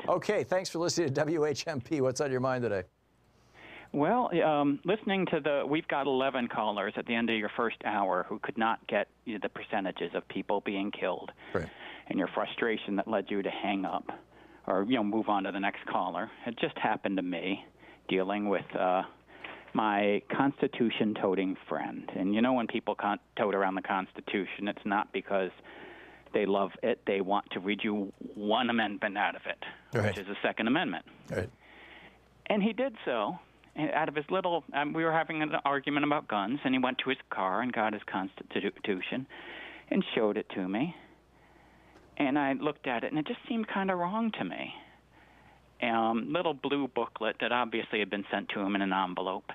Okay, thanks for listening to WHMP. What's on your mind today? Well, listening to we've got 11 callers at the end of your first hour who could not get the percentages of people being killed. Right. And your frustration that led you to hang up or, move on to the next caller. It just happened to me dealing with my Constitution-toting friend. And when people tote around the Constitution, it's not because they love it. They want to read you one amendment out of it, right, which is the Second Amendment. Right. And he did so. And out of his little, we were having an argument about guns, and he went to his car and got his Constitution and showed it to me. And I looked at it, and it just seemed kind of wrong to me. Little blue booklet that obviously had been sent to him in an envelope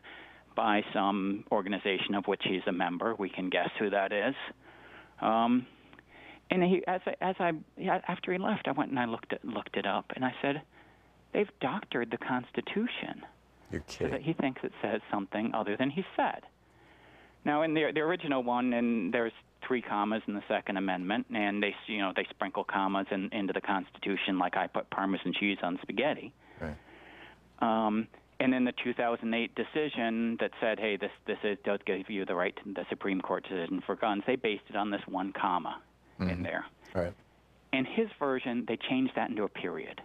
by some organization of which he's a member. We can guess who that is. And after he left, I went and I looked it up, and I said, they've doctored the Constitution. You're kidding. So that he thinks it says something other than he said. Now, in the original one, and there's 3 commas in the Second Amendment, and they sprinkle commas into the Constitution like I put Parmesan cheese on spaghetti. Right. And in the 2008 decision that said, hey, this does give you the right to the Supreme Court decision for guns, they based it on this 1 comma in there. Right. In his version, they changed that into a period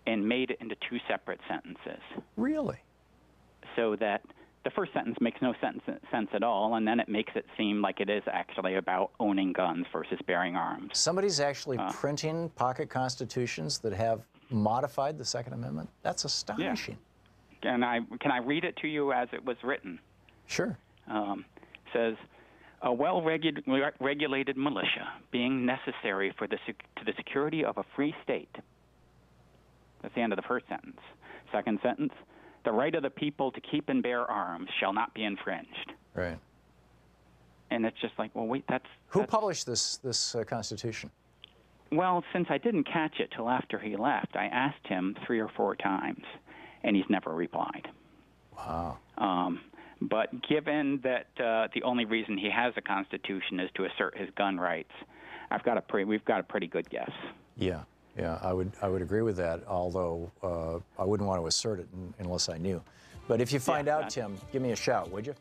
and made it into 2 separate sentences. Really? So that the first sentence makes no sense at all, and then it makes it seem like it is actually about owning guns versus bearing arms. Somebody's actually printing pocket constitutions that have modified the Second Amendment? That's astonishing. Yeah. Can I read it to you as it was written? Sure. It says, a well-regulated militia being necessary to the security of a free state. That's the end of the first sentence. Second sentence, the right of the people to keep and bear arms shall not be infringed. Right. And it's just like, well, wait, Who published this Constitution? Well, since I didn't catch it till after he left, I asked him 3 or 4 times, and he's never replied. Wow. But given that the only reason he has a Constitution is to assert his gun rights, we've got a pretty good guess. Yeah. Yeah, I would agree with that, although I wouldn't want to assert it unless I knew. But if you find out, Tim, give me a shout, would you?